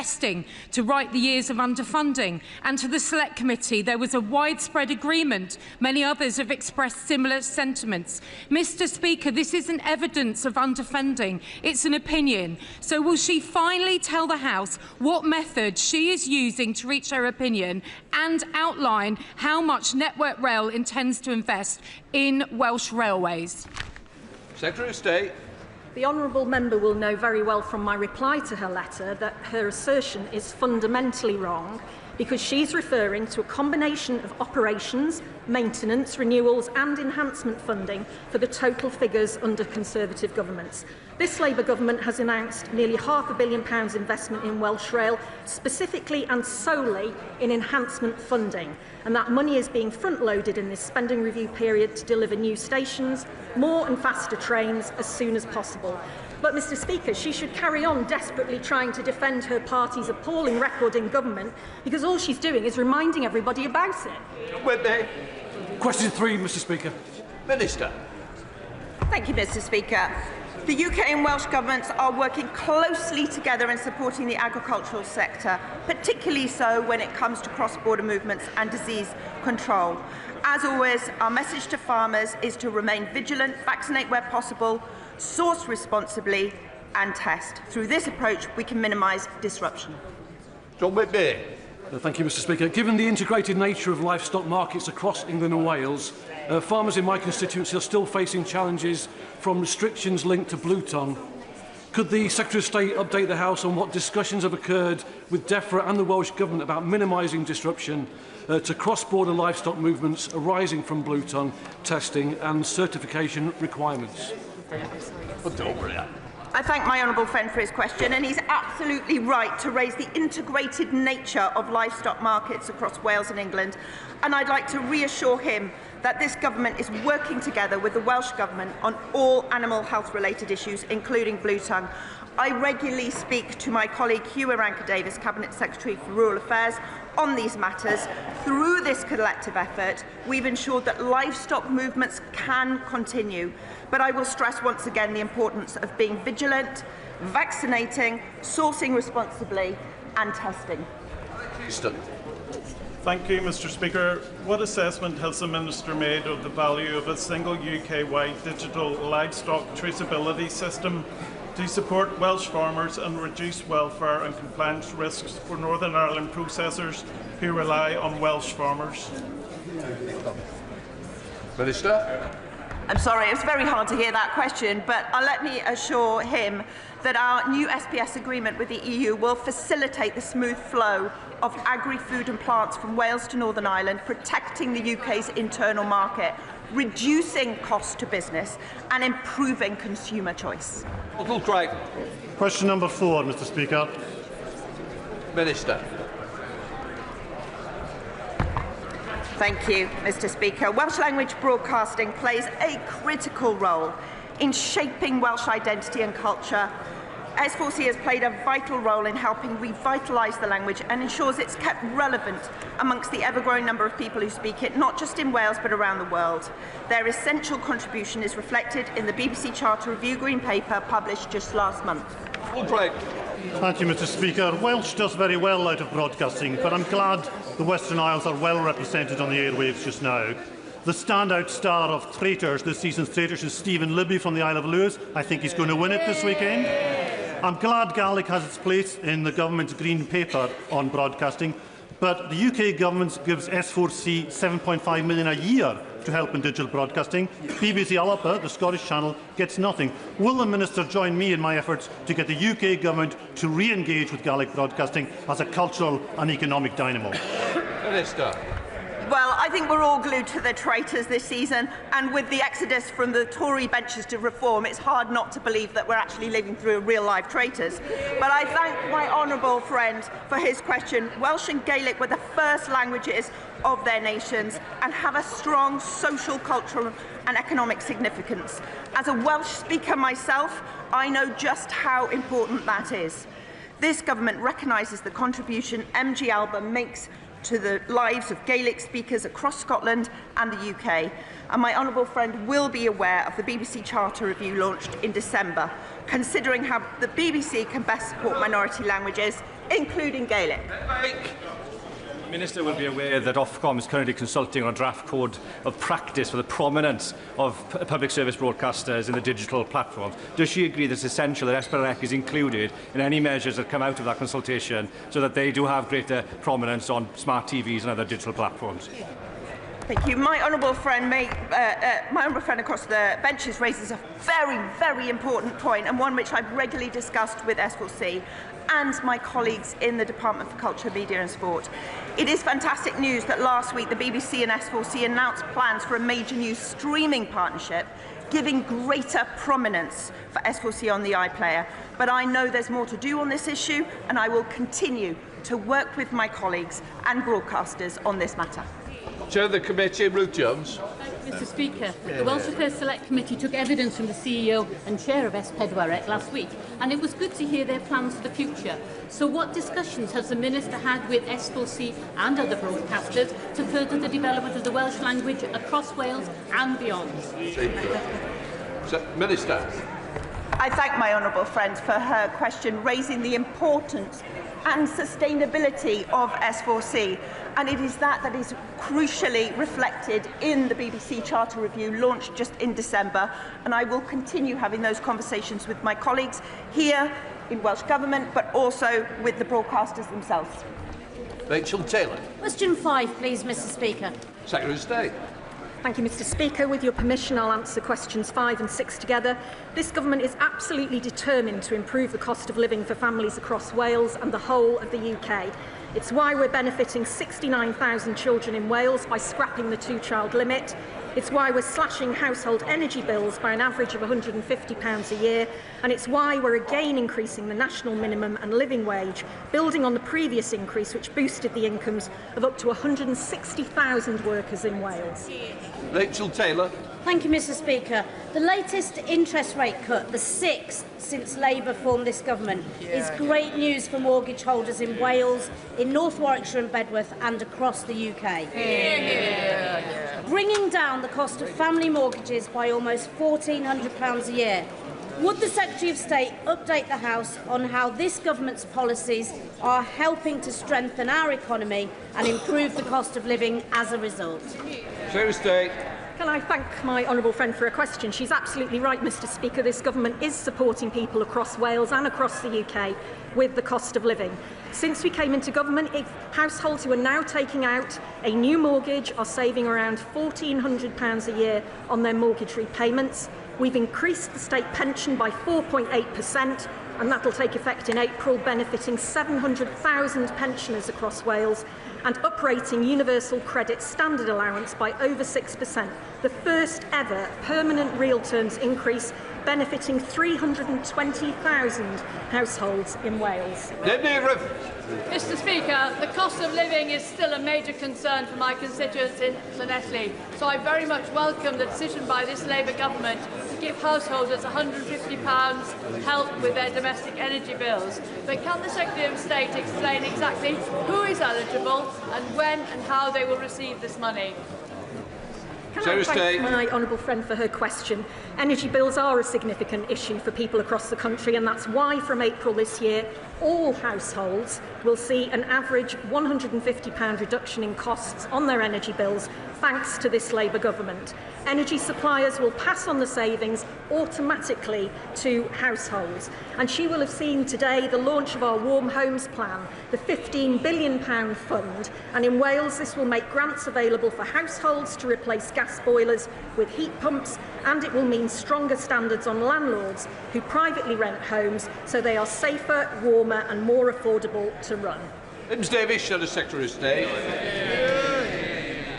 investing to right the years of underfunding. And to the Select Committee, there was a widespread agreement. Many others have expressed similar sentiments. Mr. Speaker, this isn't evidence of underfunding, it's an opinion. So will she finally tell the House what method she is using to reach her opinion and outline how much Network Rail intends to invest in Welsh railways? Secretary of State. The honourable member will know very well from my reply to her letter that her assertion is fundamentally wrong, because she's referring to a combination of operations, maintenance, renewals and enhancement funding for the total figures under Conservative governments. This Labour government has announced nearly £500 million investment in Welsh Rail, specifically and solely in enhancement funding, and that money is being front-loaded in this spending review period to deliver new stations, more and faster trains as soon as possible. But, Mr. Speaker, she should carry on desperately trying to defend her party's appalling record in government, because all she's doing is reminding everybody about it. Whitney. Question 3, Mr. Speaker. Minister. Thank you, Mr. Speaker. The UK and Welsh governments are working closely together in supporting the agricultural sector, particularly so when it comes to cross-border movements and disease control. As always, our message to farmers is to remain vigilant, vaccinate where possible, source responsibly and test. Through this approach, we can minimise disruption. John Whitby. Thank you, Mr. Speaker. Given the integrated nature of livestock markets across England and Wales, farmers in my constituency are still facing challenges from restrictions linked to blue tongue. Could the Secretary of State update the House on what discussions have occurred with DEFRA and the Welsh Government about minimising disruption to cross-border livestock movements arising from blue tongue testing and certification requirements? I thank my honourable friend for his question, and he's absolutely right to raise the integrated nature of livestock markets across Wales and England, and I'd like to reassure him that this government is working together with the Welsh Government on all animal health related issues, including blue tongue. I regularly speak to my colleague Hugh Aranka-Davies, Cabinet Secretary for Rural Affairs, on these matters. Through this collective effort, we've ensured that livestock movements can continue. But I will stress once again the importance of being vigilant, vaccinating, sourcing responsibly and testing. Thank you, Mr. Speaker. What assessment has the Minister made of the value of a single UK-wide digital livestock traceability system to support Welsh farmers and reduce welfare and compliance risks for Northern Ireland processors who rely on Welsh farmers? Minister. I'm sorry, it was very hard to hear that question, but let me assure him that our new SPS agreement with the EU will facilitate the smooth flow of agri-food and plants from Wales to Northern Ireland, protecting the UK's internal market, reducing costs to business and improving consumer choice. Question number 4, Mr. Speaker. Minister. Thank you, Mr. Speaker. Welsh language broadcasting plays a critical role in shaping Welsh identity and culture. S4C has played a vital role in helping revitalise the language and ensures it's kept relevant amongst the ever-growing number of people who speak it, not just in Wales but around the world. Their essential contribution is reflected in the BBC Charter Review Green Paper published just last month. Thank you, Mr. Speaker. Welsh does very well out of broadcasting, but I'm glad the Western Isles are well represented on the airwaves just now. The standout star of Traitors, this season's Traitors, is Stephen Libby from the Isle of Lewis. I think he's going to win it this weekend. I'm glad Gaelic has its place in the government's Green Paper on broadcasting, but the UK government gives S4C £7.5 million a year to help in digital broadcasting. BBC Alapa, the Scottish channel, gets nothing. Will the Minister join me in my efforts to get the UK government to re-engage with Gaelic broadcasting as a cultural and economic dynamo? Minister. Well, I think we're all glued to the traitors this season, and with the exodus from the Tory benches to reform, it's hard not to believe that we're actually living through real-life traitors. But I thank my honourable friend for his question. Welsh and Gaelic were the first languages of their nations and have a strong social, cultural and economic significance. As a Welsh speaker myself, I know just how important that is. This government recognises the contribution MG Alba makes to the lives of Gaelic speakers across Scotland and the UK. And my honourable friend will be aware of the BBC Charter Review launched in December, considering how the BBC can best support minority languages, including Gaelic. The Minister will be aware that Ofcom is currently consulting on a draft code of practice for the prominence of public service broadcasters in the digital platforms. Does she agree that it's essential that SPLNEC is included in any measures that come out of that consultation so that they do have greater prominence on smart TVs and other digital platforms? Thank you. My honourable friend across the benches raises a very, very important point, and one which I've regularly discussed with S4C and my colleagues in the Department for Culture, Media and Sport. It is fantastic news that last week the BBC and S4C announced plans for a major new streaming partnership, giving greater prominence for S4C on the iPlayer. But I know there's more to do on this issue, and I will continue to work with my colleagues and broadcasters on this matter. Chair of the committee, Ruth Jones. Thank you, Mr. Speaker. The Welsh Affairs Select Committee took evidence from the CEO and chair of S4C last week, and it was good to hear their plans for the future. So what discussions has the Minister had with S4C and other broadcasters to further the development of the Welsh language across Wales and beyond? Minister. I thank my honourable friend for her question, raising the importance and sustainability of S4C. And it is that is crucially reflected in the BBC Charter Review launched just in December. And I will continue having those conversations with my colleagues here in Welsh Government, but also with the broadcasters themselves. Rachel Taylor. Question 5, please, Mr. Speaker. Secretary of State. Thank you, Mr. Speaker. With your permission, I'll answer questions 5 and 6 together. This government is absolutely determined to improve the cost of living for families across Wales and the whole of the UK. It's why we're benefiting 69,000 children in Wales by scrapping the 2-child limit. It's why we're slashing household energy bills by an average of £150 a year. And it's why we're again increasing the national minimum and living wage, building on the previous increase which boosted the incomes of up to 160,000 workers in Wales. Rachel Taylor. Thank you, Mr. Speaker. The latest interest rate cut, the 6th since Labour formed this government, is great news for mortgage holders in Wales, in North Warwickshire and Bedworth and across the UK. Bringing down the cost of family mortgages by almost £1,400 a year. Would the Secretary of State update the House on how this government's policies are helping to strengthen our economy and improve the cost of living as a result? Secretary of State. Can I thank my honourable friend for her question? She's absolutely right, Mr. Speaker. This government is supporting people across Wales and across the UK with the cost of living. Since we came into government, households who are now taking out a new mortgage are saving around £1,400 a year on their mortgage repayments. We've increased the state pension by 4.8%, and that will take effect in April, benefiting 700,000 pensioners across Wales, and uprating universal credit standard allowance by over 6%, the first ever permanent real terms increase, benefiting 320,000 households in Wales. Mr. Speaker, the cost of living is still a major concern for my constituents in Llanelli, so I very much welcome the decision by this Labour government to give householders £150 help with their domestic energy bills. But can the Secretary of State explain exactly who is eligible and when and how they will receive this money? Can I thank my honourable friend for her question? Energy bills are a significant issue for people across the country, and that's why from April this year all households will see an average £150 reduction in costs on their energy bills thanks to this Labour government. Energy suppliers will pass on the savings automatically to households, and she will have seen today the launch of our Warm Homes Plan, the £15 billion fund, and in Wales this will make grants available for households to replace gas boilers with heat pumps, and it will mean stronger standards on landlords who privately rent homes so they are safer, warmer and more affordable to run. James Davies, Secretary of State.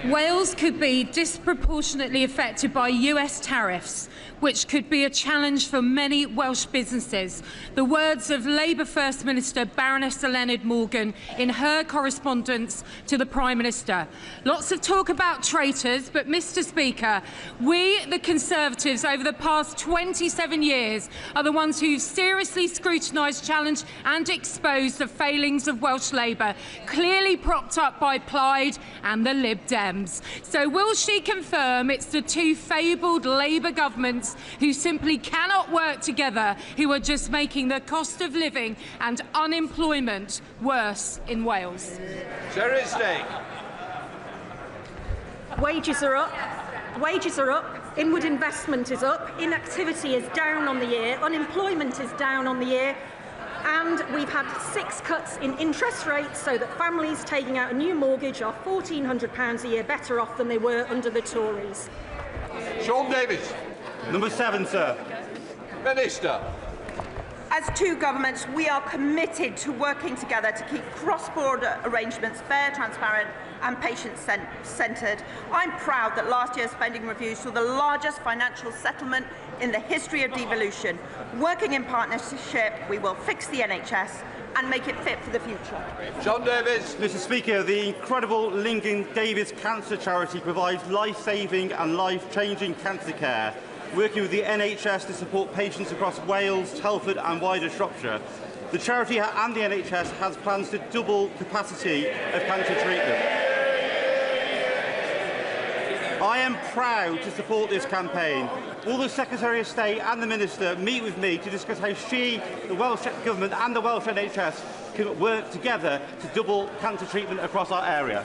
Wales could be disproportionately affected by US tariffs, which could be a challenge for many Welsh businesses. The words of Labour First Minister Baroness Leonard Morgan in her correspondence to the Prime Minister. Lots of talk about traitors, but Mr. Speaker, we, the Conservatives, over the past 27 years, are the ones who've seriously scrutinised, challenged and exposed the failings of Welsh Labour, clearly propped up by Plaid and the Lib Dems. So will she confirm it's the two fabled Labour governments who simply cannot work together who are just making the cost of living and unemployment worse in Wales? Secretary of State. Wages are up. Wages are up. Inward investment is up. Inactivity is down on the year. Unemployment is down on the year. And we've had 6 cuts in interest rates so that families taking out a new mortgage are £1,400 a year better off than they were under the Tories. Sean Davis. Number 7, sir. Minister. As two governments, we are committed to working together to keep cross-border arrangements fair, transparent and patient-centred. I'm proud that last year's spending review saw the largest financial settlement in the history of devolution. Working in partnership, we will fix the NHS and make it fit for the future. John Davis. Mr. Speaker, the incredible Lincoln Davis Cancer Charity provides life-saving and life-changing cancer care, working with the NHS to support patients across Wales, Telford and wider Shropshire. The charity and the NHS has plans to double capacity of cancer treatment. I am proud to support this campaign. Will the Secretary of State and the Minister meet with me to discuss how she, the Welsh Government and the Welsh NHS can work together to double cancer treatment across our area?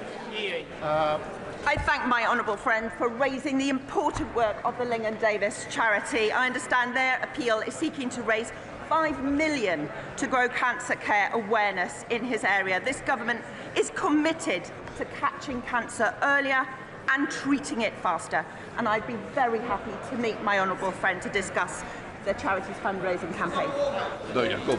I thank my honourable friend for raising the important work of the Lincoln Davis charity. I understand their appeal is seeking to raise £5 million to grow cancer care awareness in his area. This government is committed to catching cancer earlier and treating it faster. And I'd be very happy to meet my honourable friend to discuss the charity's fundraising campaign. There you go.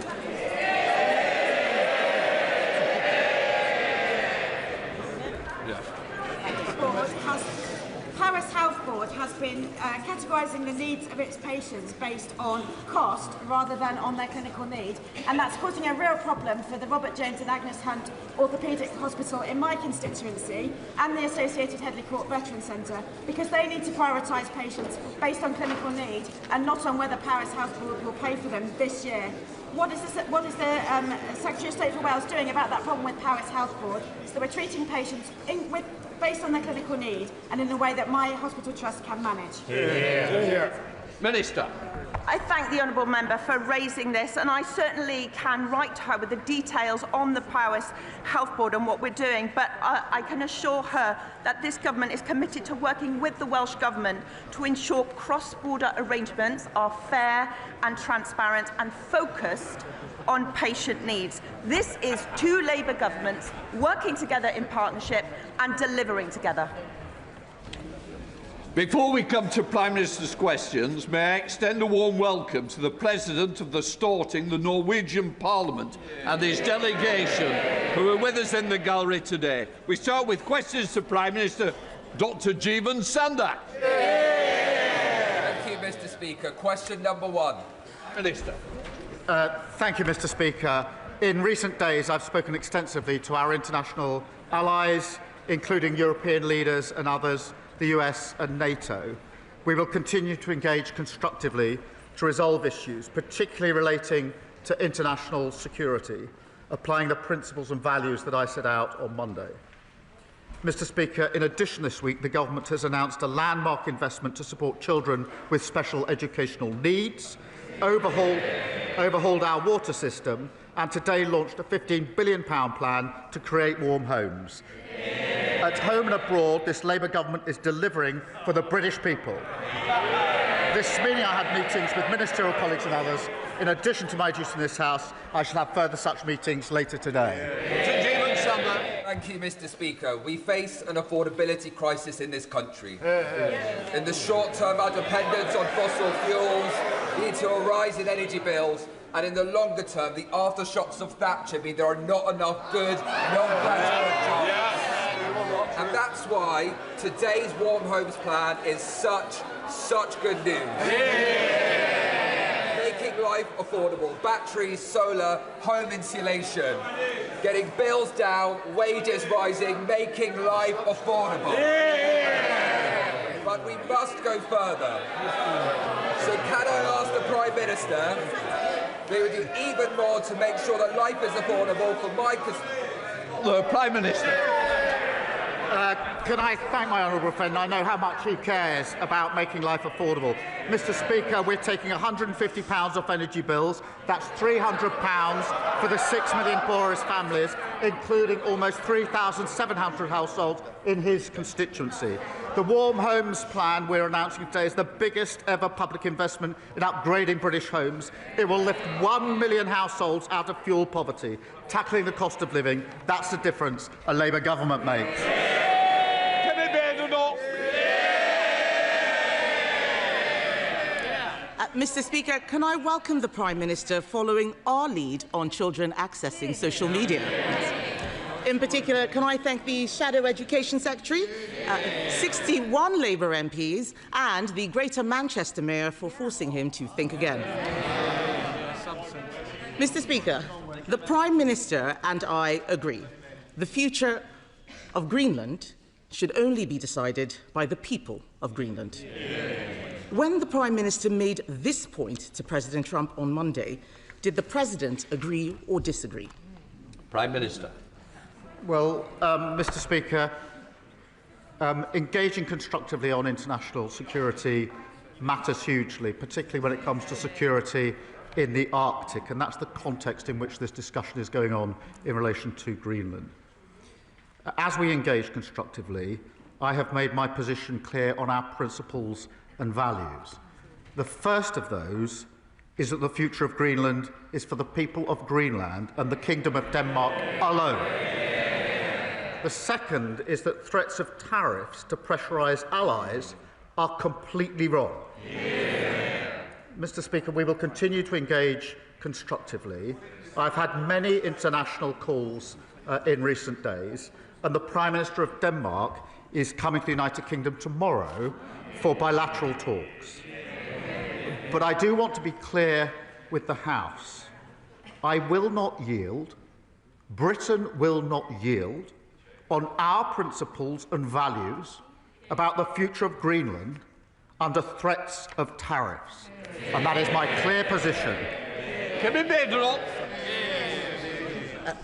Paris Health Board has been categorising the needs of its patients based on cost rather than on their clinical need, and that's causing a real problem for the Robert James and Agnes Hunt Orthopaedic Hospital in my constituency and the associated Headley Court Veterans Centre, because they need to prioritise patients based on clinical need and not on whether Paris Health Board will pay for them this year. What is the Secretary of State for Wales doing about that problem with Paris Health Board, so that we're treating patients based on their clinical need and in a way that my hospital trust can manage? Minister. I thank the honourable member for raising this, and I certainly can write to her with the details on the Powys Health Board and what we're doing, but I can assure her that this government is committed to working with the Welsh Government to ensure cross-border arrangements are fair and transparent and focused on patient needs. This is two Labour governments working together in partnership and delivering together. Before we come to Prime Minister's questions, may I extend a warm welcome to the President of the Storting, the Norwegian Parliament, and his delegation, who are with us in the gallery today. We start with questions to Prime Minister Dr. Jeevan Sanda. Thank you, Mr. Speaker. Question number 1. Minister. Thank you, Mr. Speaker. In recent days, I've spoken extensively to our international allies, including European leaders and others, the US and NATO. We will continue to engage constructively to resolve issues, particularly relating to international security, applying the principles and values that I set out on Monday. Mr. Speaker, in addition this week, the Government has announced a landmark investment to support children with special educational needs, overhauled our water system, and today launched a £15 billion plan to create warm homes. At home and abroad, this Labour government is delivering for the British people. This meeting I had meetings with ministerial colleagues and others. In addition to my duties in this House, I shall have further such meetings later today. Thank you, Mr. Speaker. We face an affordability crisis in this country. In the short term, our dependence on fossil fuels leads to a rise in energy bills, and in the longer term, the aftershocks of Thatcher mean there are not enough good, non-graduate jobs. And that's why today's Warm Homes Plan is such good news. Making life affordable. Batteries, solar, home insulation. Getting bills down, wages rising, making life affordable. But we must go further. So can I ask the Prime Minister they would do even more to make sure that life is affordable for my the Prime Minister. Can I thank my honourable friend? I know how much he cares about making life affordable. Mr. Speaker, we're taking £150 off energy bills. That's £300 for the 6 million poorest families, including almost 3,700 households in his constituency. The Warm Homes Plan we're announcing today is the biggest ever public investment in upgrading British homes. It will lift 1 million households out of fuel poverty, tackling the cost of living. That's the difference a Labour government makes. Mr. Speaker, can I welcome the Prime Minister following our lead on children accessing social media? In particular, can I thank the Shadow Education Secretary, 61 Labour MPs and the Greater Manchester Mayor for forcing him to think again. Mr. Speaker, the Prime Minister and I agree. The future of Greenland should only be decided by the people of Greenland. When the Prime Minister made this point to President Trump on Monday, did the President agree or disagree? Prime Minister. Well, Mr. Speaker, engaging constructively on international security matters hugely, particularly when it comes to security in the Arctic, and that's the context in which this discussion is going on in relation to Greenland. As we engage constructively, I have made my position clear on our principles and values. The first of those is that the future of Greenland is for the people of Greenland and the Kingdom of Denmark alone. The second is that threats of tariffs to pressurise allies are completely wrong. Mr. Speaker, we will continue to engage constructively. I've had many international calls in recent days, and the Prime Minister of Denmark is coming to the United Kingdom tomorrow for bilateral talks. But I do want to be clear with the House. I will not yield, Britain will not yield on our principles and values about the future of Greenland under threats of tariffs. And that is my clear position.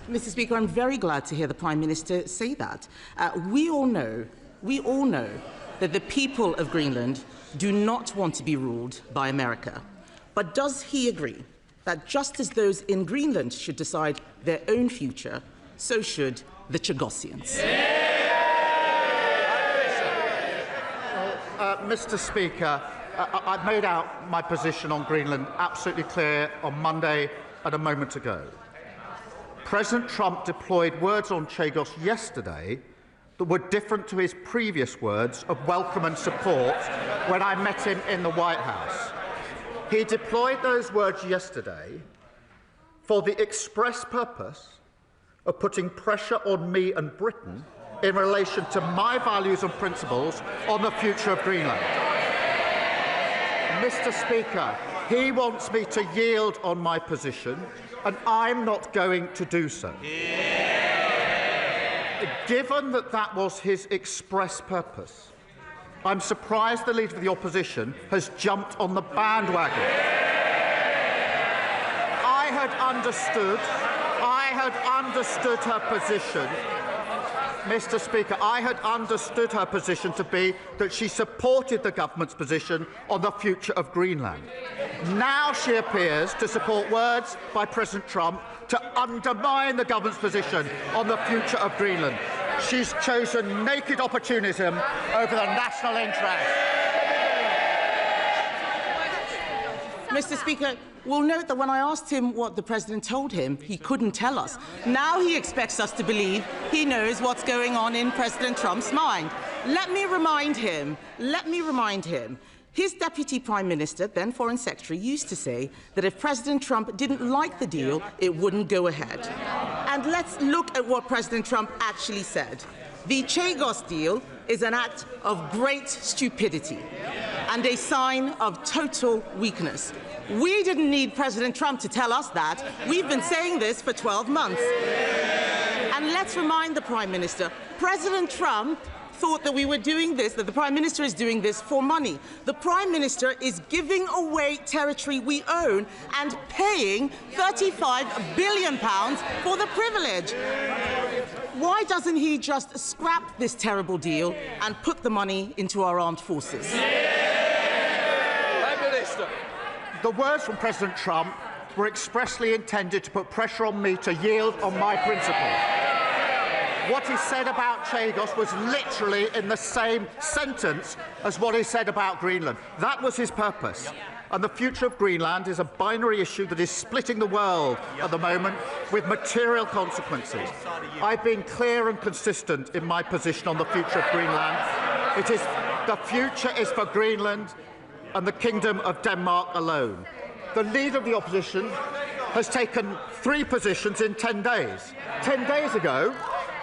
Mr. Speaker, I'm very glad to hear the Prime Minister say that. We all know that the people of Greenland do not want to be ruled by America. But does he agree that just as those in Greenland should decide their own future, so should the Chagossians? Mr. Speaker, I've made out my position on Greenland absolutely clear on Monday and a moment ago. President Trump deployed words on Chagos yesterday that were different to his previous words of welcome and support when I met him in the White House. He deployed those words yesterday for the express purpose of putting pressure on me and Britain in relation to my values and principles on the future of Greenland. Mr. Speaker, he wants me to yield on my position, and I'm not going to do so. Given that that was his express purpose, I'm surprised the Leader of the Opposition has jumped on the bandwagon. I had understood her position. Mr. Speaker, I had understood her position to be that she supported the government's position on the future of Greenland. Now she appears to support words by President Trump to undermine the government's position on the future of Greenland. She's chosen naked opportunism over the national interest. Mr. Speaker, we'll note that when I asked him what the President told him, he couldn't tell us. Now he expects us to believe he knows what's going on in President Trump's mind. Let me remind him, his Deputy Prime Minister, then Foreign Secretary, used to say that if President Trump didn't like the deal, it wouldn't go ahead. And let's look at what President Trump actually said. The Chagos deal is an act of great stupidity and a sign of total weakness. We didn't need President Trump to tell us that. We've been saying this for 12 months. And let's remind the Prime Minister, President Trump thought that we were doing this, that the Prime Minister is doing this for money. The Prime Minister is giving away territory we own and paying £35 billion for the privilege. Why doesn't he just scrap this terrible deal and put the money into our armed forces? Prime Minister. The words from President Trump were expressly intended to put pressure on me to yield on my principles. What he said about Chagos was literally in the same sentence as what he said about Greenland. That was his purpose. And the future of Greenland is a binary issue that is splitting the world at the moment with material consequences. I've been clear and consistent in my position on the future of Greenland. The future is for Greenland and the Kingdom of Denmark alone. The Leader of the Opposition has taken 3 positions in 10 days. 10 days ago,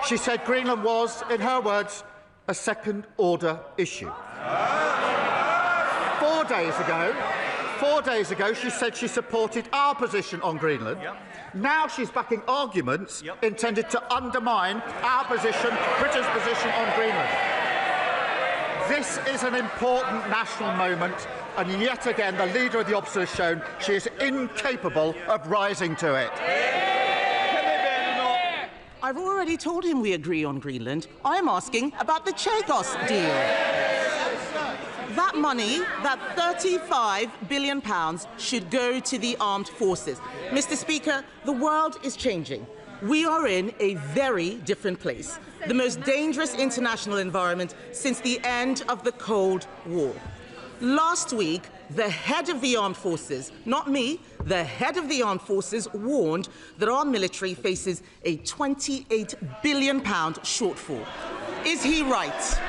she said Greenland was, in her words, a second-order issue. 4 days ago, she said she supported our position on Greenland. Now she's backing arguments intended to undermine our position, Britain's position on Greenland. This is an important national moment, and yet again the Leader of the Opposition has shown she is incapable of rising to it. I've already told him we agree on Greenland. I'm asking about the Chagos deal. That money, that £35 billion, should go to the armed forces. Mr. Speaker, the world is changing. We are in a very different place, the most dangerous international environment since the end of the Cold War. Last week, the head of the armed forces, not me, the head of the armed forces warned that our military faces a £28 billion shortfall. Is he right?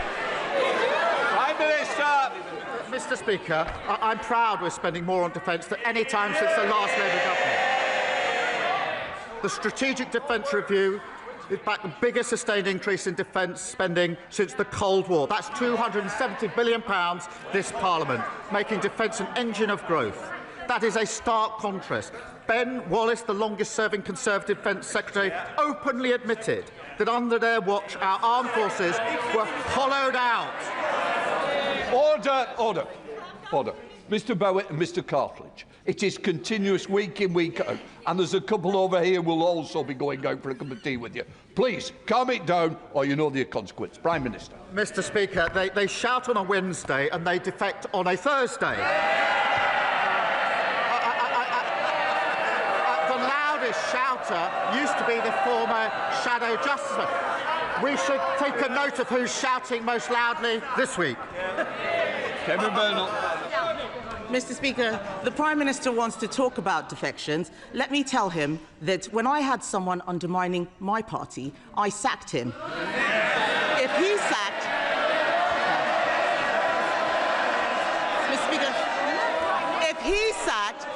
Prime Minister. Mr. Speaker, I'm proud we're spending more on defence than any time since the last Labour government. The Strategic Defence Review is back the biggest sustained increase in defence spending since the Cold War. That's £270 billion this Parliament, making defence an engine of growth. That is a stark contrast. Ben Wallace, the longest-serving Conservative Defence Secretary, openly admitted that under their watch our armed forces were hollowed out. Order. Mr Bowitt and Mr Cartledge, it is continuous week in, week out, and there's a couple over here who will also be going out for a cup of tea with you. Please, calm it down, or you know the consequence. Prime Minister. Mr Speaker, they shout on a Wednesday and they defect on a Thursday. The loudest shouter used to be the former Shadow Justice. We should take a note of who's shouting most loudly this week. Kevin Bernal. Mr. Speaker, the Prime Minister wants to talk about defections. Let me tell him that when I had someone undermining my party, I sacked him. If he sacked... Mr. Speaker, if he sacked...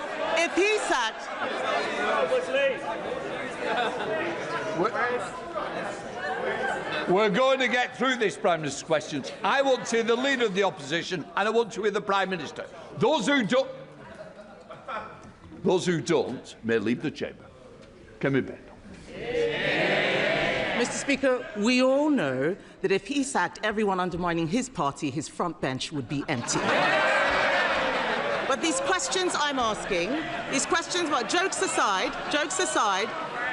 We're going to get through this Prime Minister's questions. I want to hear the Leader of the Opposition and I want to hear the Prime Minister. Those who don't may leave the chamber. Kevin Bernal. Mr. Speaker, we all know that if he sacked everyone undermining his party, his front bench would be empty. But these questions I'm asking, these questions, but jokes aside,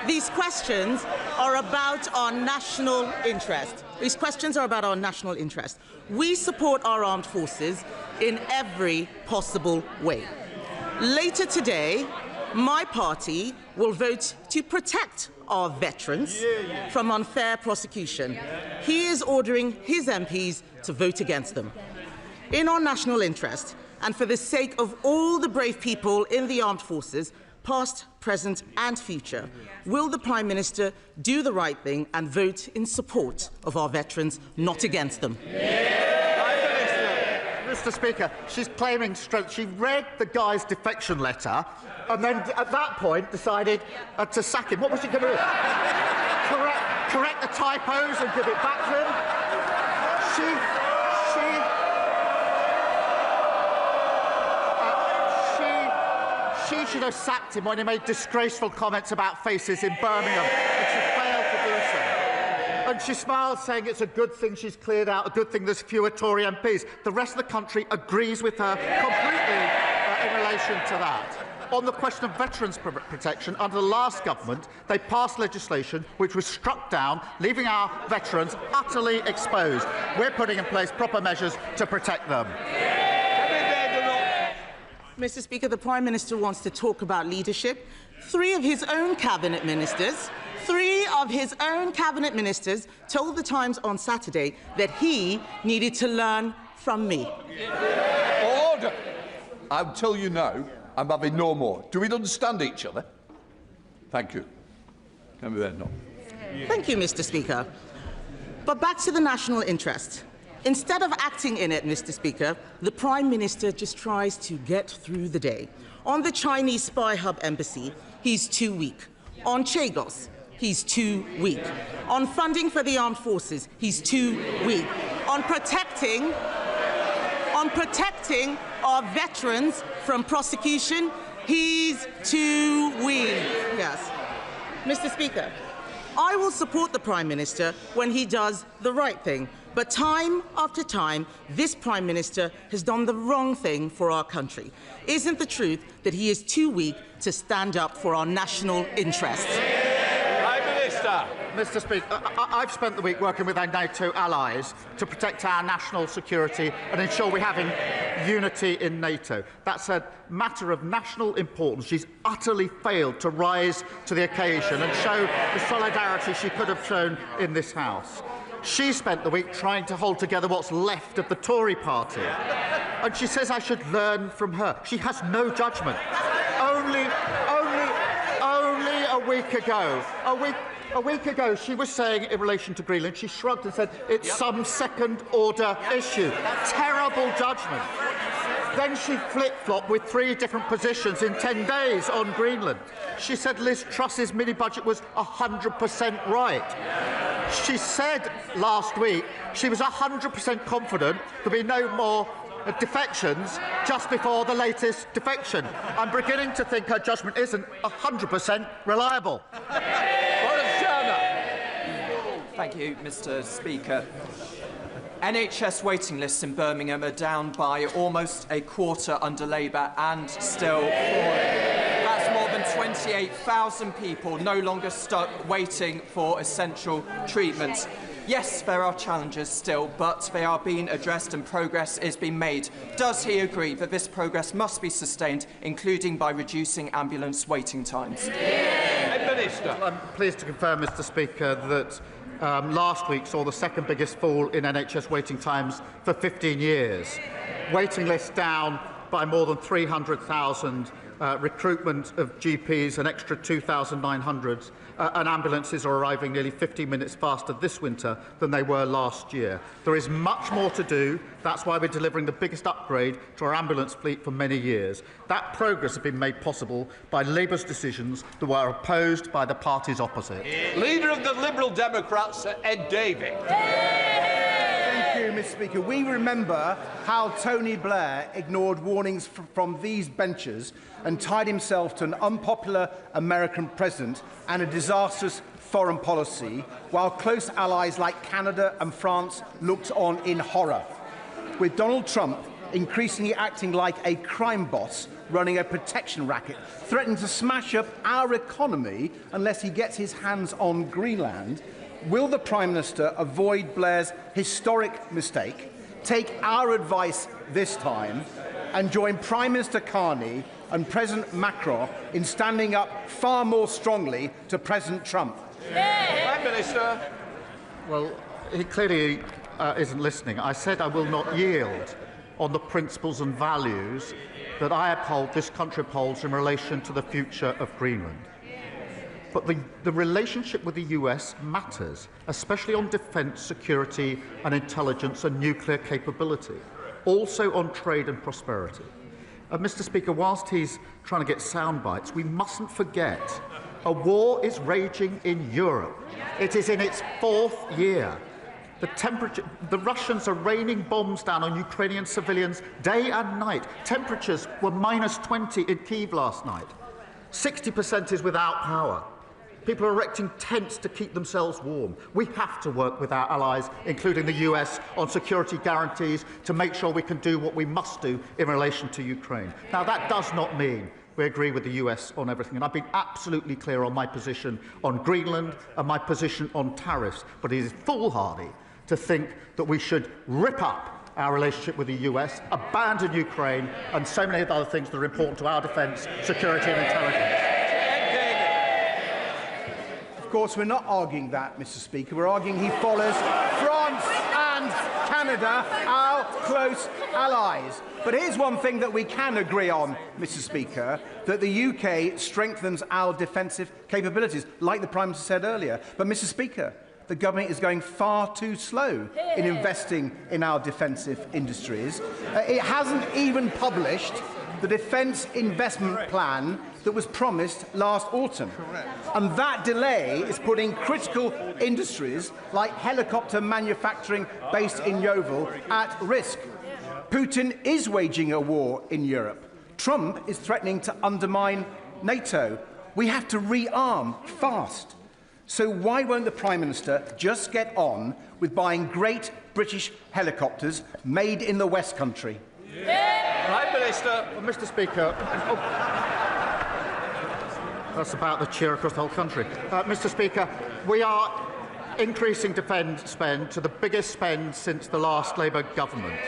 these questions are about our national interest. These questions are about our national interest. We support our armed forces in every possible way. Later today, my party will vote to protect our veterans from unfair prosecution. He is ordering his MPs to vote against them. In our national interest, and for the sake of all the brave people in the armed forces, past, present and future, will the Prime Minister do the right thing and vote in support of our veterans, not against them? Mr. Speaker, she's claiming stroke. She read the guy's defection letter and then at that point decided to sack him. What was she going to do? correct the typos and give it back to him. She should have sacked him when he made disgraceful comments about faces in Birmingham, and she failed to do so. And she smiles, saying it's a good thing she's cleared out, a good thing there's fewer Tory MPs. The rest of the country agrees with her completely in relation to that. On the question of veterans' protection, under the last government, they passed legislation which was struck down, leaving our veterans utterly exposed. We're putting in place proper measures to protect them. Mr. Speaker, the Prime Minister wants to talk about leadership. Three of his own cabinet ministers told the Times on Saturday that he needed to learn from me. Order! I'll tell you now, I'm having no more. Do we understand each other? Thank you. Can we then not? Thank you, Mr. Speaker. But back to the national interest. Instead of acting in it, Mr. Speaker, the Prime Minister just tries to get through the day. On the Chinese spy hub embassy, he's too weak. On Chagos, he's too weak. On funding for the armed forces, he's too weak. On protecting our veterans from prosecution, he's too weak. Yes. Mr. Speaker, I will support the Prime Minister when he does the right thing. But time after time, this Prime Minister has done the wrong thing for our country. Isn't the truth that he is too weak to stand up for our national interests? Prime Minister. Mr. Speaker, I've spent the week working with our NATO allies to protect our national security and ensure we have unity in NATO. That's a matter of national importance. She's utterly failed to rise to the occasion and show the solidarity she could have shown in this House. She spent the week trying to hold together what's left of the Tory party. And she says I should learn from her. She has no judgment. Only a week ago, she was saying in relation to Greenland, she shrugged and said it's some second-order issue. Terrible judgment. Then she flip-flopped with 3 different positions in 10 days on Greenland. She said Liz Truss's mini-budget was 100% right. She said last week she was 100% confident there'll be no more defections just before the latest defection. I'm beginning to think her judgment isn't 100% reliable. Thank you, Mr. Speaker. NHS waiting lists in Birmingham are down by almost a quarter under Labour and still falling. That's more than 28,000 people no longer stuck waiting for essential treatment. Yes, there are challenges still, but they are being addressed and progress is being made. Does he agree that this progress must be sustained, including by reducing ambulance waiting times? Minister. I'm pleased to confirm, Mr. Speaker, that last week saw the second biggest fall in NHS waiting times for 15 years. Waiting lists down by more than 300,000, recruitment of GPs an extra 2,900, and ambulances are arriving nearly 15 minutes faster this winter than they were last year. There is much more to do. That's why we're delivering the biggest upgrade to our ambulance fleet for many years. That progress has been made possible by Labour's decisions that were opposed by the parties opposite. Leader of the Liberal Democrats, Ed Davey. Thank you, Mr. Speaker. We remember how Tony Blair ignored warnings from these benches and tied himself to an unpopular American president and a disastrous foreign policy, while close allies like Canada and France looked on in horror. With Donald Trump increasingly acting like a crime boss running a protection racket, threatening to smash up our economy unless he gets his hands on Greenland, will the Prime Minister avoid Blair's historic mistake, take our advice this time, and join Prime Minister Carney and President Macron in standing up far more strongly to President Trump? Prime Minister. Well, he clearly isn't listening. I said I will not yield on the principles and values that I uphold, this country upholds in relation to the future of Greenland. But the relationship with the US matters, especially on defence, security and intelligence and nuclear capability, also on trade and prosperity. Mr. Speaker, whilst he's trying to get sound bites, we mustn't forget A war is raging in Europe. It is in its 4th year. The Russians are raining bombs down on Ukrainian civilians day and night. Temperatures were -20 in Kyiv last night. 60% is without power. People are erecting tents to keep themselves warm. We have to work with our allies, including the US, on security guarantees to make sure we can do what we must do in relation to Ukraine. Now, that does not mean we agree with the US on everything, and I've been absolutely clear on my position on Greenland and my position on tariffs, but it is foolhardy to think that we should rip up our relationship with the US, abandon Ukraine, and so many other things that are important to our defence, security and intelligence. Of course, we're not arguing that, Mr. Speaker. We're arguing he follows France and Canada, our close allies. But here's one thing that we can agree on, Mr. Speaker, that the UK strengthens our defensive capabilities, like the Prime Minister said earlier. But, Mr. Speaker, the government is going far too slow in investing in our defensive industries. It hasn't even published the defence investment plan that was promised last autumn. And that delay is putting critical industries like helicopter manufacturing based in Yeovil at risk. Putin is waging a war in Europe. Trump is threatening to undermine NATO. We have to rearm fast. So why won't the Prime Minister just get on with buying great British helicopters made in the West Country? Prime Minister. Well, Mr. Speaker, that's about the cheer across the whole country. Mr. Speaker, we are increasing defence spend to the biggest spend since the last Labour government.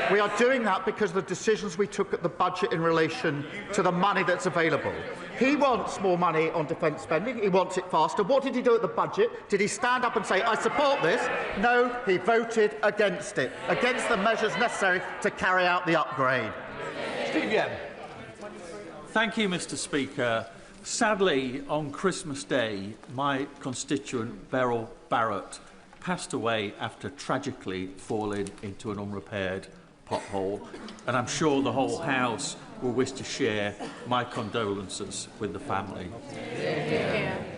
We are doing that because of the decisions we took at the budget in relation to the money that's available. He wants more money on defence spending. He wants it faster. What did he do at the budget? Did he stand up and say, I support this? No, he voted against it, against the measures necessary to carry out the upgrade. Steve Yem. Thank you, Mr. Speaker. Sadly, on Christmas Day, my constituent Beryl Barrett passed away after tragically falling into an unrepaired pothole, and I'm sure the whole House will wish to share my condolences with the family.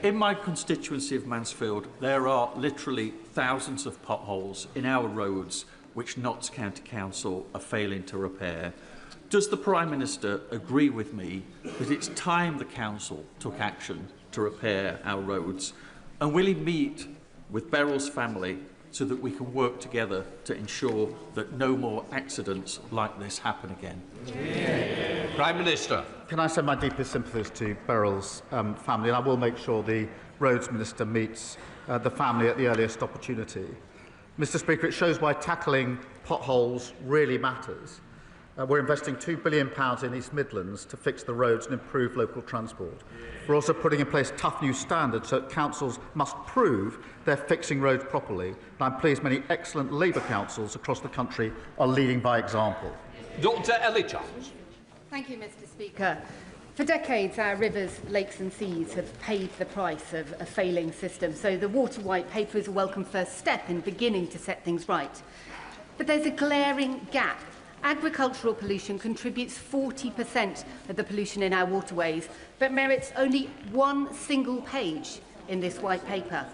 In my constituency of Mansfield, there are literally thousands of potholes in our roads which Notts County Council are failing to repair. Does the Prime Minister agree with me that it's time the Council took action to repair our roads? And will he meet with Beryl's family so that we can work together to ensure that no more accidents like this happen again? Prime Minister. Can I send my deepest sympathies to Beryl's family, and I will make sure the Roads Minister meets the family at the earliest opportunity. Mr. Speaker, it shows why tackling potholes really matters. We're investing £2 billion in East Midlands to fix the roads and improve local transport. We're also putting in place tough new standards so that councils must prove they're fixing roads properly. And I'm pleased many excellent Labour councils across the country are leading by example. Dr. Ellie Charles. Thank you, Mr. Speaker. For decades, our rivers, lakes and seas have paid the price of a failing system, so the Water White Paper is a welcome first step in beginning to set things right. But there's a glaring gap. Agricultural pollution contributes 40% of the pollution in our waterways, but merits only one single page in this white paper.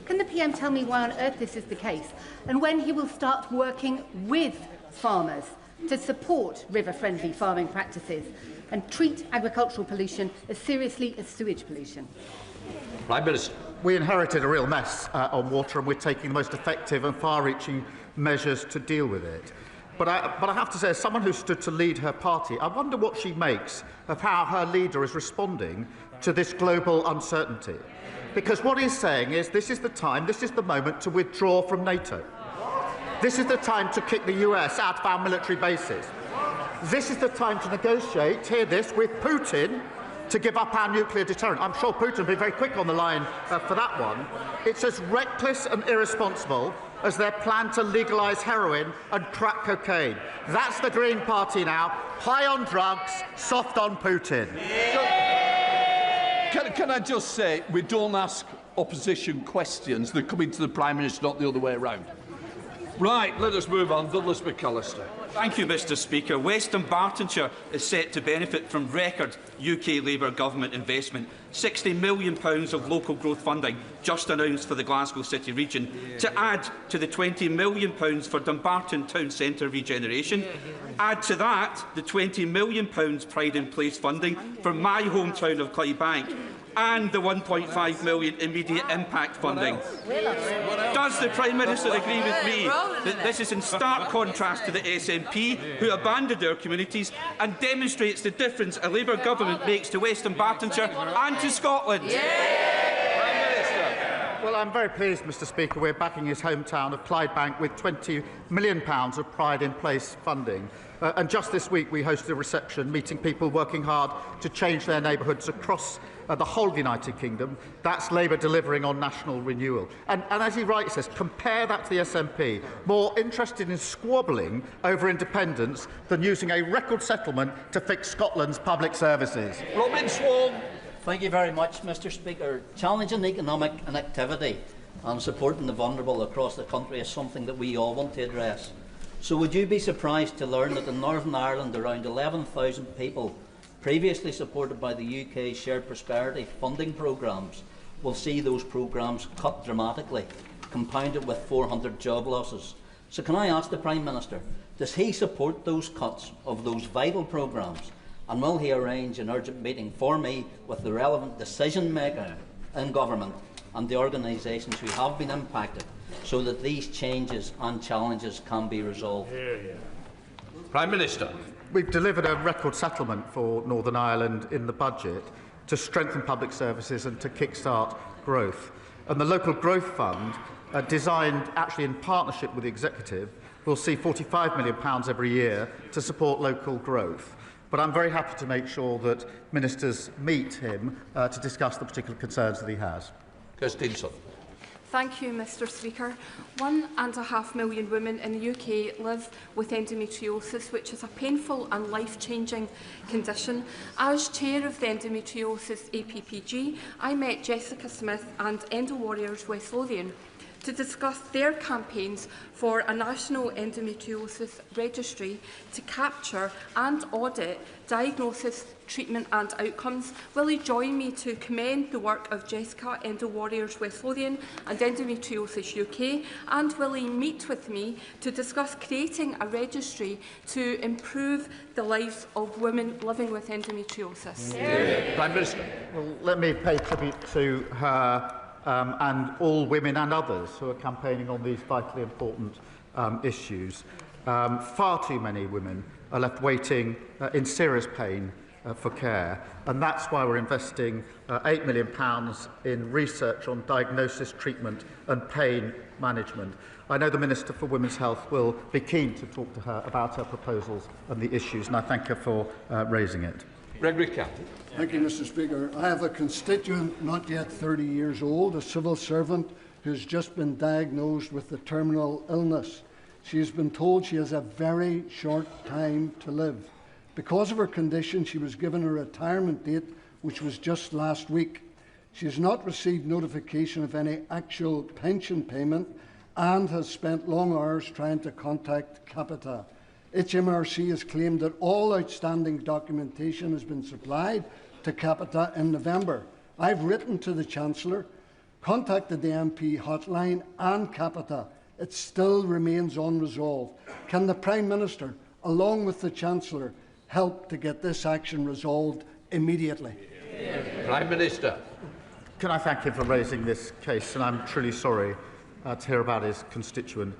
Can the PM tell me why on earth this is the case, and when he will start working with farmers to support river-friendly farming practices and treat agricultural pollution as seriously as sewage pollution? Prime Minister. We inherited a real mess on water, and we're taking the most effective and far-reaching measures to deal with it. But I have to say, as someone who stood to lead her party, I wonder what she makes of how her leader is responding to this global uncertainty. Because what he's saying is this is the time, this is the moment to withdraw from NATO. This is the time to kick the US out of our military bases. This is the time to negotiate, hear this, with Putin to give up our nuclear deterrent. I'm sure Putin will be very quick on the line for that one. It's as reckless and irresponsible as their plan to legalise heroin and crack cocaine. That's the Green Party now. High on drugs, soft on Putin. Can I just say, we don't ask opposition questions that come into the Prime Minister, not the other way around. Right, let us move on. Douglas McAllister. Thank you, Mr Speaker. West Dunbartonshire is set to benefit from record UK Labour government investment. £60 million of local growth funding just announced for the Glasgow City region, to add to the £20 million for Dumbarton Town Centre regeneration. Add to that the £20 million Pride in Place funding for my hometown of Clydebank, and the £1.5 million immediate impact funding. Does the Prime Minister agree with me that this is in stark contrast to the SNP, who abandoned their communities, and demonstrates the difference a Labour government makes to West Dunbartonshire and to Scotland? Well, I'm very pleased, Mr Speaker, we're backing his hometown of Clydebank with £20 million of Pride in Place funding. And just this week we hosted a reception meeting people working hard to change their neighbourhoods across the whole of the United Kingdom. That's Labour delivering on national renewal. And as he rightly says, compare that to the SNP, more interested in squabbling over independence than using a record settlement to fix Scotland's public services. Robin Swan. Thank you very much, Mr Speaker. Challenging economic inactivity and supporting the vulnerable across the country is something that we all want to address. So would you be surprised to learn that in Northern Ireland around 11,000 people previously supported by the UK's Shared Prosperity funding programmes will see those programmes cut dramatically, compounded with 400 job losses? So can I ask the Prime Minister, does he support those cuts of those vital programmes? And will he arrange an urgent meeting for me with the relevant decision maker in government and the organisations who have been impacted, so that these changes and challenges can be resolved? Prime Minister. We've delivered a record settlement for Northern Ireland in the budget to strengthen public services and to kick-start growth. And the Local Growth Fund, designed actually in partnership with the Executive, will see £45 million every year to support local growth. But I'm very happy to make sure that ministers meet him to discuss the particular concerns that he has. Kirsten. Thank you, Mr Speaker. 1.5 million women in the UK live with endometriosis, which is a painful and life-changing condition. As chair of the Endometriosis APPG, I met Jessica Smith and Endo Warriors West Lothian to discuss their campaigns for a national endometriosis registry to capture and audit diagnosis, treatment and outcomes. Will he join me to commend the work of Jessica, Endo Warriors West Lothian and Endometriosis UK, and will he meet with me to discuss creating a registry to improve the lives of women living with endometriosis? Prime Minister. Well, let me pay tribute to her and all women and others who are campaigning on these vitally important issues. Far too many women are left waiting in serious pain for care, and that's why we're investing £8 million in research on diagnosis, treatment and pain management. I know the Minister for Women's Health will be keen to talk to her about her proposals and the issues, and I thank her for raising it. Gregory Campbell. Thank you, Mr Speaker. I have a constituent not yet 30 years old, a civil servant who's just been diagnosed with a terminal illness. She has been told she has a very short time to live. Because of her condition, she was given a retirement date, which was just last week. She has not received notification of any actual pension payment and has spent long hours trying to contact Capita. HMRC has claimed that all outstanding documentation has been supplied to Capita in November. I've written to the Chancellor, contacted the MP hotline and Capita. It still remains unresolved. Can the Prime Minister, along with the Chancellor, help to get this action resolved immediately? Prime Minister. Can I thank him for raising this case, and I'm truly sorry to hear about his constituent.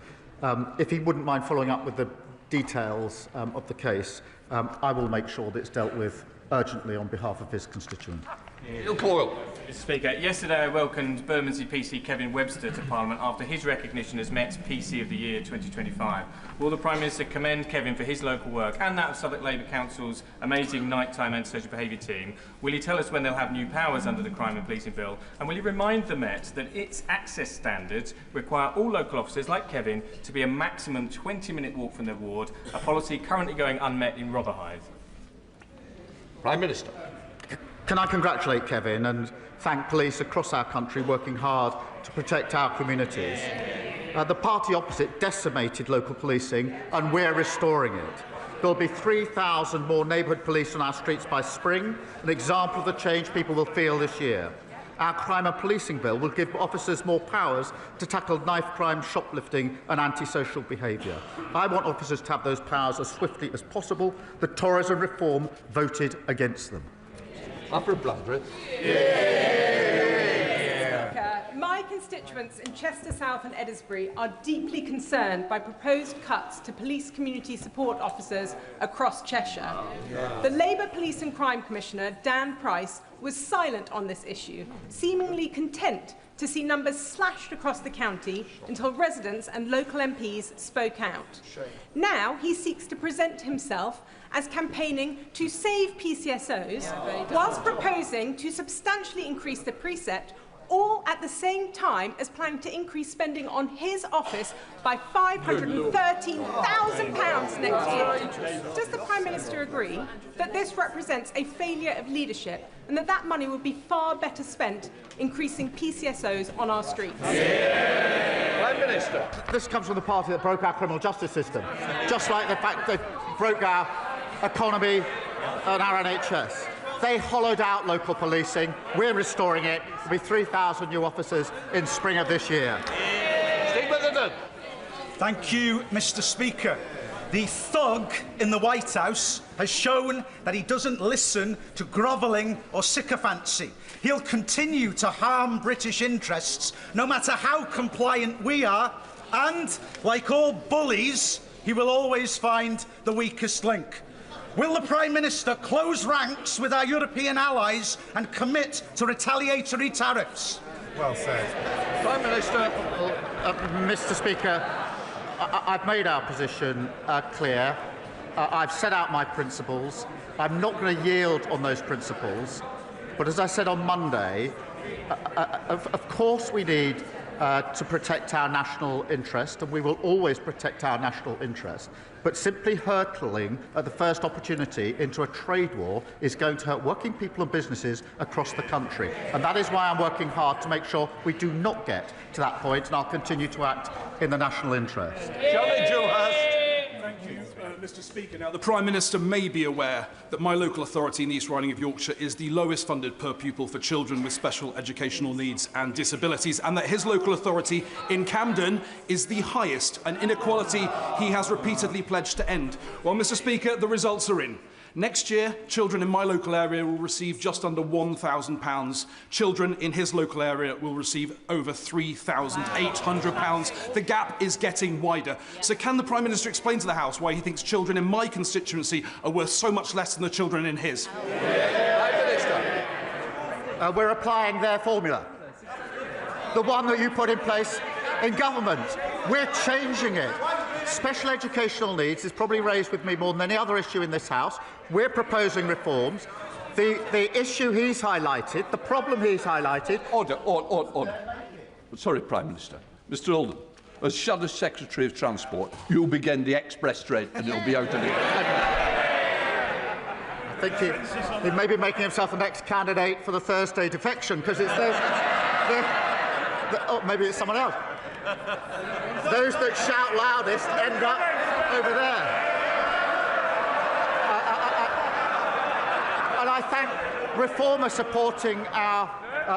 If he wouldn't mind following up with the details of the case, I will make sure that it's dealt with urgently on behalf of his constituent. Mr Speaker, yesterday I welcomed Bermondsey PC Kevin Webster to Parliament after his recognition as Met's PC of the Year 2025. Will the Prime Minister commend Kevin for his local work and that of Southwark Labour Council's amazing nighttime antisocial behaviour team? Will he tell us when they'll have new powers under the Crime and Policing Bill? And will he remind the Met that its access standards require all local officers like Kevin to be a maximum 20-minute walk from their ward, a policy currently going unmet in Rotherhithe? Prime Minister. Can I congratulate Kevin and thank police across our country working hard to protect our communities? The party opposite decimated local policing, and we're restoring it. There will be 3,000 more neighbourhood police on our streets by spring, an example of the change people will feel this year. Our crime and policing bill will give officers more powers to tackle knife crime, shoplifting and antisocial behaviour. I want officers to have those powers as swiftly as possible. The Tories and Reform voted against them. My constituents in Chester South and Eddisbury are deeply concerned by proposed cuts to police community support officers across Cheshire. The Labour Police and Crime Commissioner, Dan Price, was silent on this issue, seemingly content to see numbers slashed across the county until residents and local MPs spoke out. Now he seeks to present himself as campaigning to save PCSOs, whilst proposing to substantially increase the precept, all at the same time as planning to increase spending on his office by £513,000 next year. Does the Prime Minister agree that this represents a failure of leadership and that that money would be far better spent increasing PCSOs on our streets? Prime Minister. This comes from the party that broke our criminal justice system, just like the fact they broke our economy and our NHS. They hollowed out local policing. We're restoring it. There will be 3,000 new officers in spring of this year. Thank you, Mr. Speaker. The thug in the White House has shown that he doesn't listen to grovelling or sycophancy. He'll continue to harm British interests, no matter how compliant we are, and, like all bullies, he will always find the weakest link. Will the Prime Minister close ranks with our European allies and commit to retaliatory tariffs? Well said. Prime Minister. Mr. Speaker, I've made our position clear. I've set out my principles. I'm not going to yield on those principles. But as I said on Monday, of course we need to protect our national interest, and we will always protect our national interest. But simply hurtling at the first opportunity into a trade war is going to hurt working people and businesses across the country. And that is why I'm working hard to make sure we do not get to that point, and I'll continue to act in the national interest. Thank you, Mr. Speaker. Now, the Prime Minister may be aware that my local authority in the East Riding of Yorkshire is the lowest funded per pupil for children with special educational needs and disabilities, and that his local authority in Camden is the highest, an inequality he has repeatedly pledged to end. Well, Mr. Speaker, the results are in. Next year, children in my local area will receive just under £1,000. Children in his local area will receive over £3,800. The gap is getting wider. So can the Prime Minister explain to the House why he thinks children in my constituency are worth so much less than the children in his? We're applying their formula, the one that you put in place in government. We're changing it. Special educational needs is probably raised with me more than any other issue in this House. We're proposing reforms. The issue he's highlighted, the problem he's highlighted... Order. Sorry, Prime Minister. Mr Holden, as Shadow Secretary of Transport, you'll begin the express train and it'll be out of here. I think he may be making himself the next candidate for the Thursday defection, because it's those... oh, maybe it's someone else. Those that shout loudest end up over there. And I thank Reform are supporting our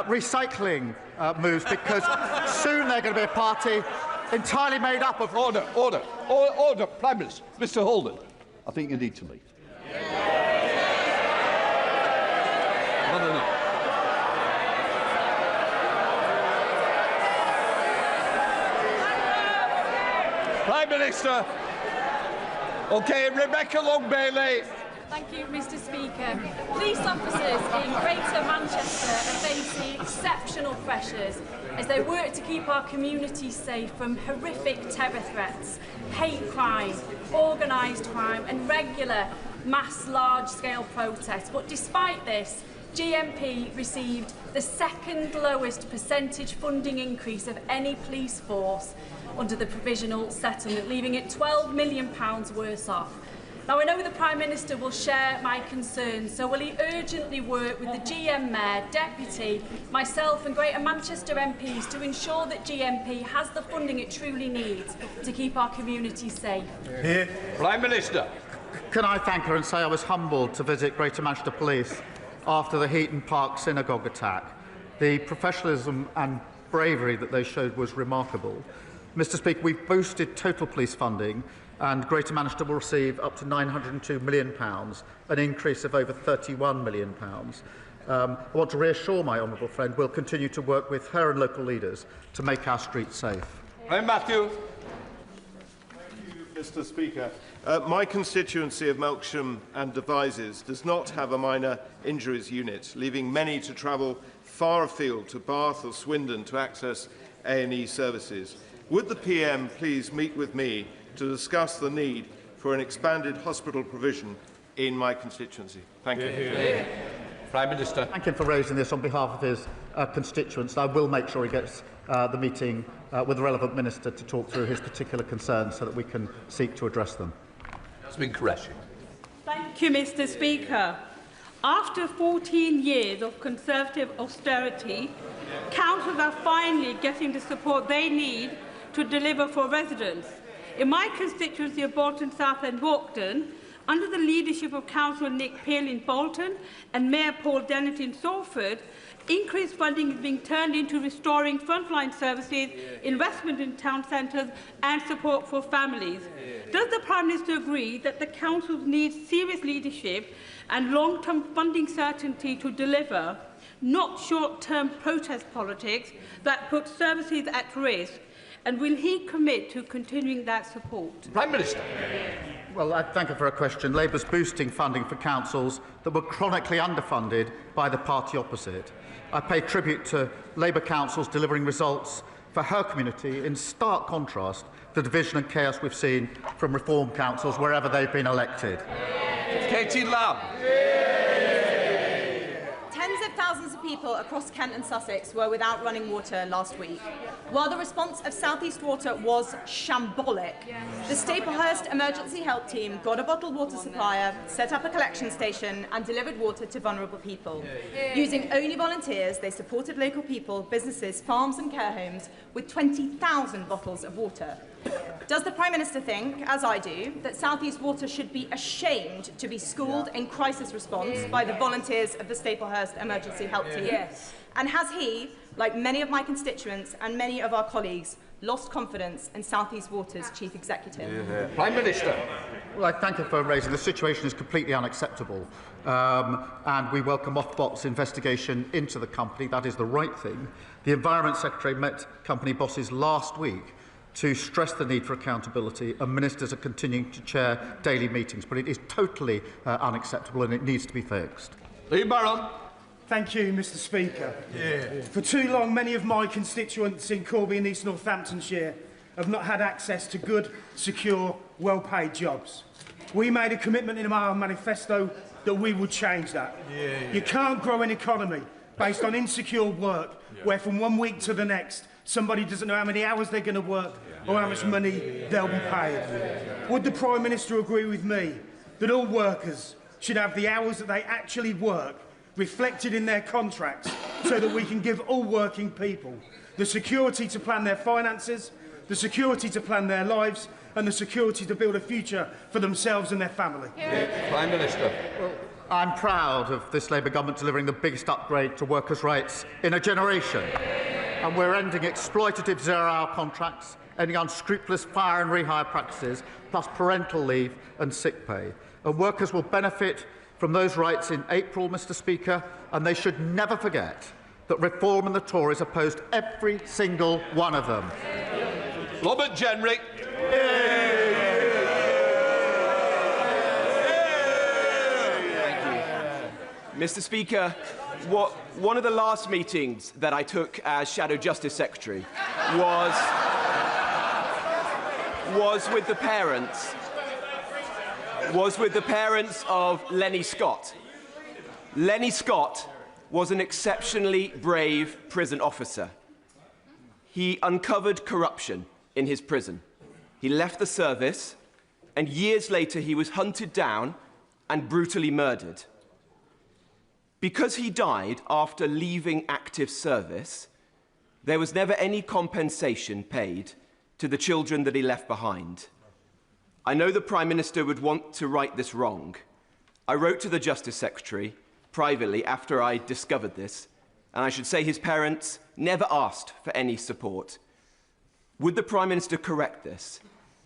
recycling moves, because soon they're going to be a party entirely made up of... Order. Prime Minister. Mr Holden, I think you need to leave. No. Prime Minister. OK, Rebecca Long-Bailey. Thank you, Mr. Speaker. Police officers in Greater Manchester are facing exceptional pressures as they work to keep our communities safe from horrific terror threats, hate crime, organised crime and regular mass large-scale protests. But despite this, GMP received the second lowest percentage funding increase of any police force under the provisional settlement, leaving it £12 million worse off. Now, I know the Prime Minister will share my concerns, so will he urgently work with the GM Mayor, Deputy, myself and Greater Manchester MPs to ensure that GMP has the funding it truly needs to keep our communities safe? Here. Prime Minister. Can I thank her and say I was humbled to visit Greater Manchester Police after the Heaton Park synagogue attack. The professionalism and bravery that they showed was remarkable. Mr. Speaker, we've boosted total police funding, and Greater Manchester will receive up to £902 million, an increase of over £31 million. I want to reassure my honourable friend we'll continue to work with her and local leaders to make our streets safe. Matthew. Mr. Speaker, my constituency of Melksham and Devizes does not have a minor injuries unit, leaving many to travel far afield to Bath or Swindon to access A&E services. Would the PM please meet with me to discuss the need for an expanded hospital provision in my constituency? Thank you. Prime Minister. Thank him for raising this on behalf of his constituents. I will make sure he gets the meeting with the relevant minister to talk through his particular concerns so that we can seek to address them. Jasmine Qureshi. Thank you, Mr. Speaker. After 14 years of Conservative austerity, councils are finally getting the support they need to deliver for residents. In my constituency of Bolton South and Walkden, under the leadership of Councillor Nick Peel in Bolton and Mayor Paul Dennett in Salford, increased funding is being turned into restoring frontline services, investment in town centres and support for families. Does the Prime Minister agree that the councils need serious leadership and long-term funding certainty to deliver, not short-term protest politics that put services at risk? And will he commit to continuing that support? Prime Minister. Well, I thank her for a question. Labour's boosting funding for councils that were chronically underfunded by the party opposite. I pay tribute to Labour councils delivering results for her community in stark contrast to the division and chaos we've seen from reform councils wherever they've been elected. Katie Lamb. Tens of thousands of people across Kent and Sussex were without running water last week. While the response of South East Water was shambolic, the Staplehurst Emergency Help Team got a bottled water supplier, set up a collection station and delivered water to vulnerable people. Using only volunteers, they supported local people, businesses, farms and care homes with 20,000 bottles of water. Does the Prime Minister think, as I do, that South East Water should be ashamed to be schooled in crisis response by the volunteers of the Staplehurst Emergency Help Team? Yes. And has he, like many of my constituents and many of our colleagues, lost confidence in South East Water's Chief Executive? Prime Minister. Well, I thank her for raising. The situation is completely unacceptable, and we welcome Ofbot's investigation into the company. That is the right thing. The Environment Secretary met company bosses last week to stress the need for accountability, and ministers are continuing to chair daily meetings. But it is totally unacceptable and it needs to be fixed. Lee Barron. Thank you, Mr. Speaker. For too long, many of my constituents in Corby and East Northamptonshire have not had access to good, secure, well-paid jobs. We made a commitment in our manifesto that we would change that. You can't grow an economy based on insecure work, where from one week to the next, somebody doesn't know how many hours they're going to work or how much money they'll be paid. Would the Prime Minister agree with me that all workers should have the hours that they actually work reflected in their contracts so that we can give all working people the security to plan their finances, the security to plan their lives and the security to build a future for themselves and their family? Prime Minister. Well, I'm proud of this Labour government delivering the biggest upgrade to workers' rights in a generation. And we're ending exploitative zero-hour contracts, ending unscrupulous fire and rehire practices, plus parental leave and sick pay. And workers will benefit from those rights in April, Mr. Speaker, and they should never forget that Reform and the Tories opposed every single one of them. Robert Jenrick. Mr. Speaker, one of the last meetings that I took as Shadow Justice Secretary was with the parents of Lenny Scott. Lenny Scott was an exceptionally brave prison officer. He uncovered corruption in his prison. He left the service and years later he was hunted down and brutally murdered. Because he died after leaving active service, there was never any compensation paid to the children that he left behind. I know the Prime Minister would want to right this wrong. I wrote to the Justice Secretary privately after I discovered this, and I should say his parents never asked for any support. Would the Prime Minister correct this,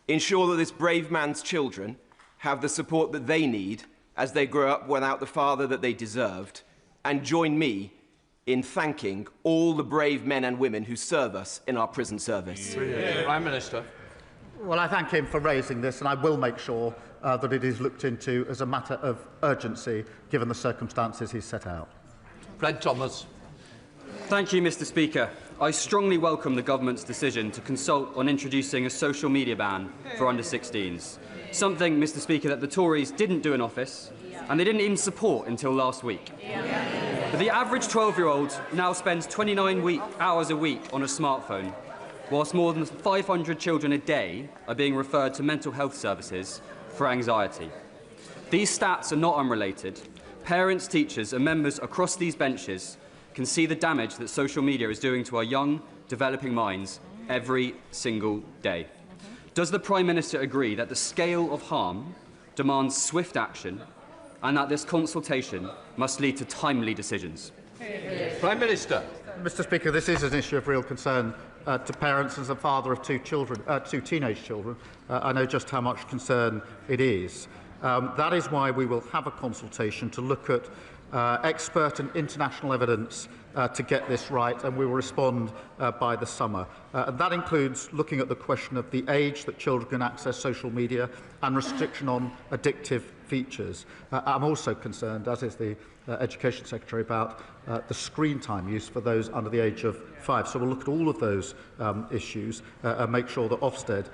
ensure that this brave man's children have the support that they need as they grow up without the father that they deserved, and join me in thanking all the brave men and women who serve us in our prison service? Prime Minister. Well, I thank him for raising this, and I will make sure that it is looked into as a matter of urgency, given the circumstances he's set out. Fred Thomas. Thank you, Mr. Speaker. I strongly welcome the government's decision to consult on introducing a social media ban for under-16s, something, Mr. Speaker, that the Tories didn't do in office, and they didn't even support until last week. But the average 12-year-old now spends 29 hours a week on a smartphone, whilst more than 500 children a day are being referred to mental health services for anxiety. These stats are not unrelated. Parents, teachers and members across these benches can see the damage that social media is doing to our young, developing minds every single day. Does the Prime Minister agree that the scale of harm demands swift action and that this consultation must lead to timely decisions? Prime Minister. Mr. Speaker, this is an issue of real concern to parents. As a father of two teenage children, I know just how much concern it is. That is why we will have a consultation to look at expert and international evidence to get this right, and we will respond by the summer. And that includes looking at the question of the age that children can access social media and restriction on addictive features. I'm also concerned, as is the Education Secretary, about the screen time used for those under the age of 5. So we'll look at all of those issues and make sure that Ofsted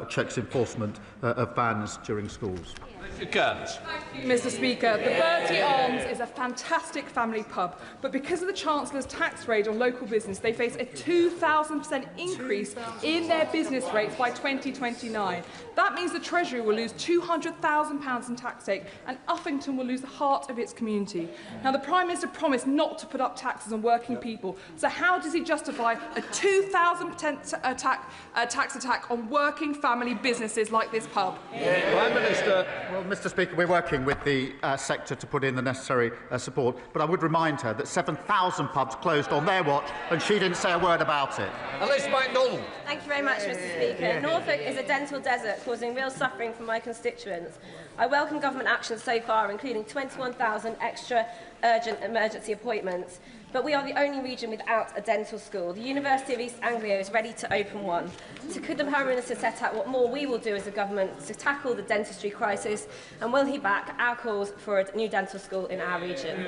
checks enforcement of bans during schools. Mr. Speaker, the Bertie Arms is a fantastic family pub, but because of the Chancellor's tax raid on local business, they face a 2,000% increase in their business rates by 2029. That means the Treasury will lose £200,000 in tax take, and Uffington will lose the heart of its community. Now, the Prime Minister promised not to put up taxes on working people, so how does he justify a 2,000% tax attack on working family businesses like this pub? Prime Minister. Well, Mr. Speaker, we're working with the sector to put in the necessary support, but I would remind her that 7,000 pubs closed on their watch, and she didn't say a word about it. Alice MacDonald. Thank you very much, Mr. Speaker. Norfolk is a dental desert, causing real suffering for my constituents. I welcome government action so far, including 21,000 extra urgent emergency appointments. But we are the only region without a dental school. The University of East Anglia is ready to open one. So could the Prime Minister set out what more we will do as a government to tackle the dentistry crisis, and will he back our calls for a new dental school in our region?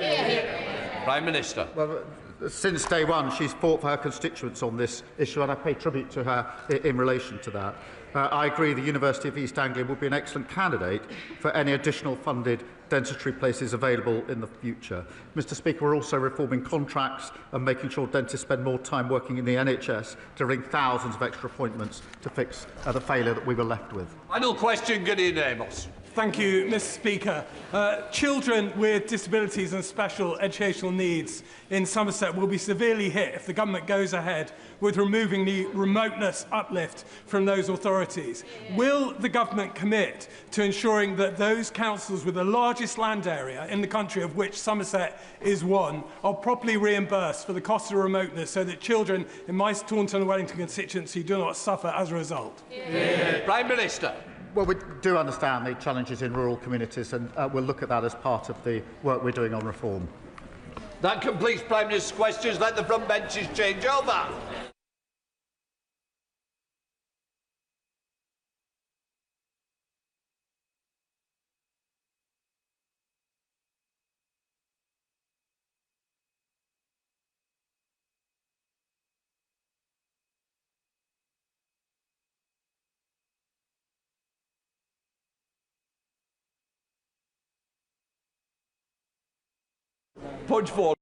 Prime Minister. Well, since day one, she's fought for her constituents on this issue, and I pay tribute to her in relation to that. I agree the University of East Anglia would be an excellent candidate for any additional funded dentistry places available in the future. Mr. Speaker, we're also reforming contracts and making sure dentists spend more time working in the NHS to ring thousands of extra appointments to fix the failure that we were left with. Final question, Gideon Amos. Thank you, Mr. Speaker. Children with disabilities and special educational needs in Somerset will be severely hit if the government goes ahead with removing the remoteness uplift from those authorities. Will the government commit to ensuring that those councils with the largest land area in the country, of which Somerset is one, are properly reimbursed for the cost of remoteness so that children in my Taunton and Wellington constituency do not suffer as a result? Prime Minister. Well, we do understand the challenges in rural communities, and we'll look at that as part of the work we're doing on reform. That completes Prime Minister's questions. Let the front benches change over. Punch forward.